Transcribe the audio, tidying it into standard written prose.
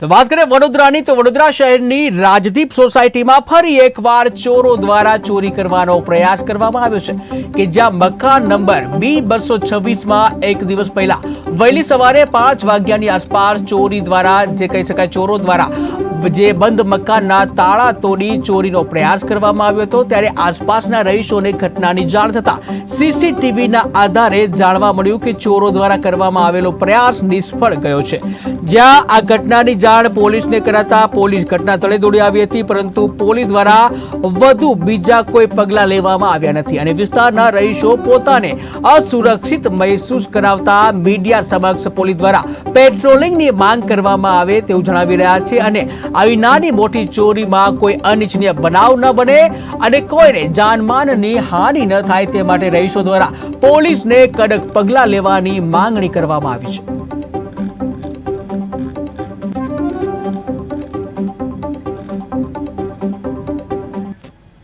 તો વાત કરીએ વડોદરાની, તો વડોદરા શહેરની રાજદીપ સોસાયટીમાં ફરી એકવાર ચોરો દ્વારા ચોરી કરવાનો પ્રયાસ કરવામાં આવ્યો છે કે જ્યાં મકાન નંબર B226માં એક દિવસ પહેલા વહેલી સવારે 5 વાગ્યાની આસપાસ ચોરી દ્વારા જે કહી શકાય ચોરો દ્વારા જે બંધ મકાનના તાળા તોડી ચોરીનો પ્રયાસ કરવામાં આવ્યો હતો, ત્યારે આસપાસના રહીશોને ઘટનાની જાણ થતા સીસીટીવીના આધારે જાણવા મળ્યું કે ચોરો દ્વારા કરવામાં આવેલો પ્રયાસ નિષ્ફળ ગયો છે। જ્યાં આ ઘટનાની જાણ પોલીસને કરાતા પોલીસ ઘટના સ્થળે દોડી આવી હતી, પરંતુ પોલીસ દ્વારા વધુ બીજા કોઈ પગલાં લેવામાં આવ્યા નથી અને વિસ્તારના રહીશો પોતાને અસુરક્ષિત મહેસૂસ કરાવતા મીડિયા સમક્ષ પોલીસ દ્વારા પેટ્રોલિંગની માંગ કરવામાં આવે તેવું જણાવી રહ્યા છે અને આવી નાની મોટી ચોરીમાં કોઈ અનિચ્છનીય બનાવ ન બને અને કોઈને જાનમાનની હાનિ ન થાય તે માટે રહીશો દ્વારા પોલીસને કડક પગલાં લેવાની માંગણી કરવામાં આવી છે।